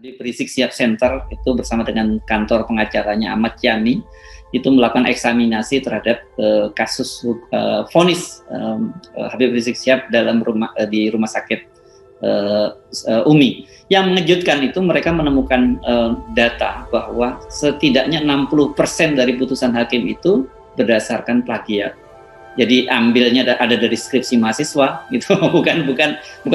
Habib Rizik Syihab Center itu bersama dengan kantor pengacaranya Ahmad Yani itu melakukan eksaminasi terhadap kasus vonis Habib Rizik Syihab di rumah sakit UMI. Yang mengejutkan itu mereka menemukan data bahwa setidaknya 60% dari putusan hakim itu berdasarkan plagiat. Jadi ambilnya ada dari skripsi mahasiswa, gitu, bukan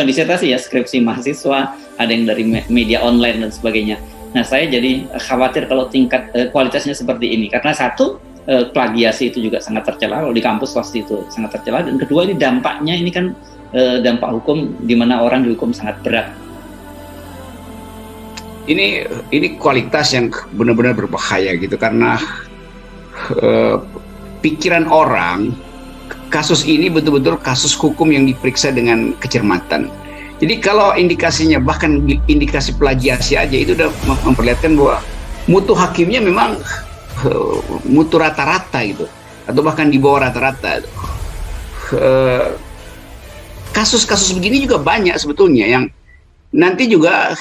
disertasi ya, skripsi mahasiswa, ada yang dari media online dan sebagainya. Nah, saya jadi khawatir kalau tingkat kualitasnya seperti ini, karena satu, plagiasi itu juga sangat tercela, kalau di kampus pasti itu sangat tercela, dan kedua ini dampaknya ini kan dampak hukum di mana orang dihukum sangat berat. Ini kualitas yang benar-benar berbahaya gitu, karena pikiran orang, kasus ini betul-betul kasus hukum yang diperiksa dengan kecermatan. Jadi kalau indikasinya, bahkan indikasi plagiasi aja, itu udah memperlihatkan bahwa mutu hakimnya memang mutu rata-rata gitu, atau bahkan di bawah rata-rata. Kasus-kasus begini juga banyak sebetulnya, yang nanti juga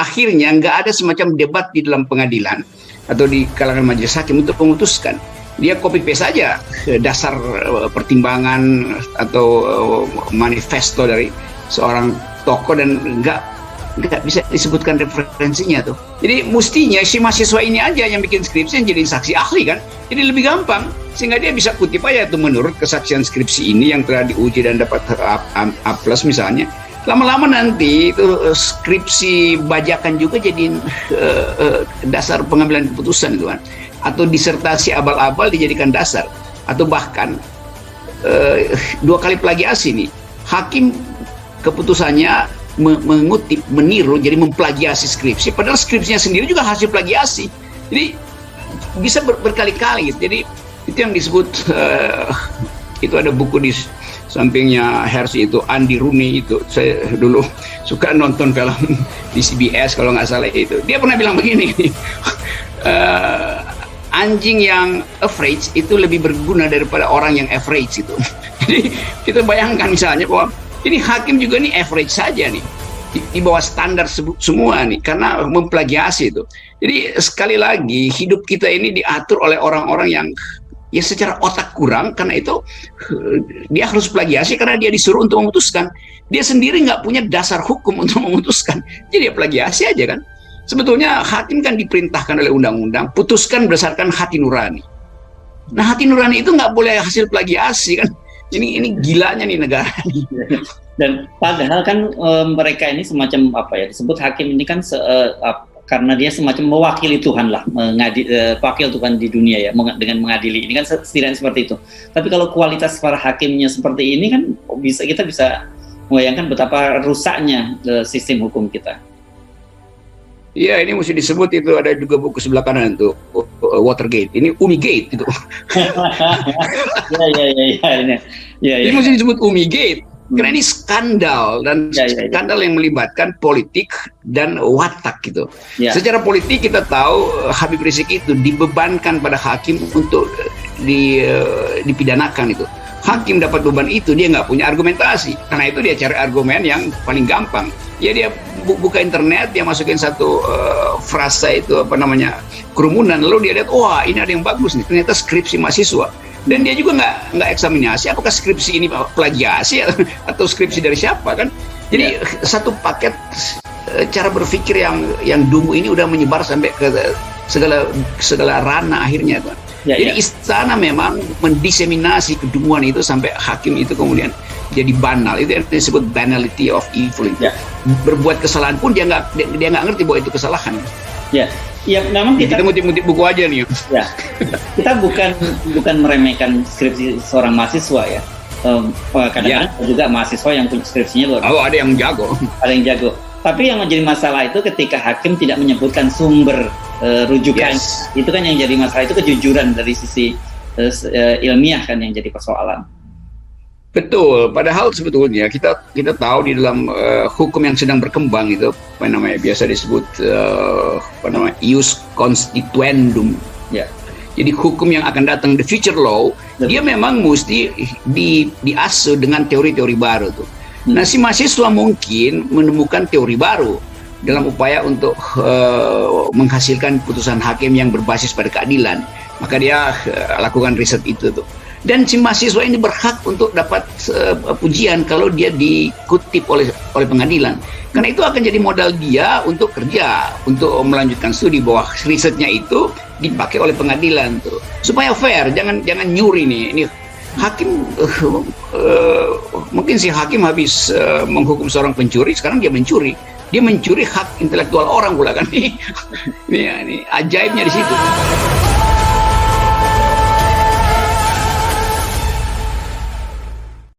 akhirnya nggak ada semacam debat di dalam pengadilan atau di kalangan majelis hakim untuk memutuskan. Dia copy paste saja dasar pertimbangan atau manifesto dari seorang tokoh, dan nggak bisa disebutkan referensinya tuh. Jadi mestinya si mahasiswa ini aja yang bikin skripsi yang jadi saksi ahli kan, jadi lebih gampang, sehingga dia bisa kutip aja tuh menurut kesaksian skripsi ini yang telah diuji dan dapat A+ misalnya. Lama-lama nanti itu skripsi bajakan juga jadi dasar pengambilan keputusan itu kan, atau disertasi abal-abal dijadikan dasar, atau bahkan 2 kali plagiasi nih, hakim keputusannya mengutip, meniru, jadi memplagiasi skripsi, padahal skripsinya sendiri juga hasil plagiasi. Jadi bisa berkali-kali. Jadi itu yang disebut itu ada buku di sampingnya Hersi itu, Andy Rooney itu, saya dulu suka nonton film di CBS kalau nggak salah itu. Dia pernah bilang begini, anjing yang average itu lebih berguna daripada orang yang average itu. Jadi kita bayangkan misalnya bahwa ini hakim juga nih average saja nih, di bawah standar semua nih, karena memplagiasi itu. Jadi sekali lagi hidup kita ini diatur oleh orang-orang yang ya secara otak kurang, karena itu dia harus plagiasi karena dia disuruh untuk memutuskan. Dia sendiri nggak punya dasar hukum untuk memutuskan, jadi dia plagiasi aja kan. Sebetulnya hakim kan diperintahkan oleh undang-undang putuskan berdasarkan hati nurani. Nah, hati nurani itu nggak boleh hasil plagiasi kan. Ini gilanya nih negara nih. Dan padahal kan mereka ini semacam apa ya, disebut hakim ini kan karena dia semacam mewakili Tuhan lah, wakil Tuhan di dunia ya, dengan mengadili. Ini kan setidaknya seperti itu. Tapi kalau kualitas para hakimnya seperti ini kan kita bisa membayangkan betapa rusaknya sistem hukum kita. Iya, ini mesti disebut, itu ada juga buku sebelah kanan tuh, Watergate. Ini Umigate itu. Iya. Ini mesti disebut Umigate. Karena ini skandal, dan skandal yang melibatkan politik dan watak gitu. Ya. Secara politik kita tahu Habib Rizik itu dibebankan pada hakim untuk dipidanakan itu. Hakim dapat beban itu, dia nggak punya argumentasi. Karena itu dia cari argumen yang paling gampang. Ya dia buka internet, dia masukin satu frasa itu kerumunan, lalu dia lihat, wah ini ada yang bagus nih, ternyata skripsi mahasiswa. Dan dia juga nggak eksaminasi apakah skripsi ini plagiasi atau skripsi dari siapa kan. Jadi satu paket cara berpikir yang dungu ini udah menyebar sampai ke segala ranah akhirnya kan. Jadi istana memang mendiseminasi kedunguan itu sampai hakim itu kemudian jadi banal. Itu yang disebut banality of evil. Berbuat kesalahan pun dia nggak ngerti bahwa itu kesalahan. Ya, memang kita ngutip buku aja nih. Ya, kita bukan meremehkan skripsi seorang mahasiswa ya. Kadang-kadang juga mahasiswa yang punya skripsinya luar biasa. Ada yang jago. Ada yang jago. Tapi yang menjadi masalah itu ketika hakim tidak menyebutkan sumber rujukan. Itu kan yang jadi masalah, itu kejujuran dari sisi ilmiah kan yang jadi persoalan. Betul, padahal sebetulnya kita tahu di dalam hukum yang sedang berkembang itu biasa disebut ius constituendum. Jadi hukum yang akan datang, the future law, dia memang mesti diasuh dengan teori-teori baru tuh. Nah, si mahasiswa mungkin menemukan teori baru, dalam upaya untuk menghasilkan putusan hakim yang berbasis pada keadilan, maka dia lakukan riset itu tuh. Dan si mahasiswa ini berhak untuk dapat pujian kalau dia dikutip oleh pengadilan, karena itu akan jadi modal dia untuk kerja, untuk melanjutkan studi, bahwa risetnya itu dipakai oleh pengadilan tuh, supaya fair, jangan nyuri nih. Ini hakim mungkin si hakim habis menghukum seorang pencuri, sekarang dia mencuri hak intelektual orang pula kan. Ini ajaibnya di situ.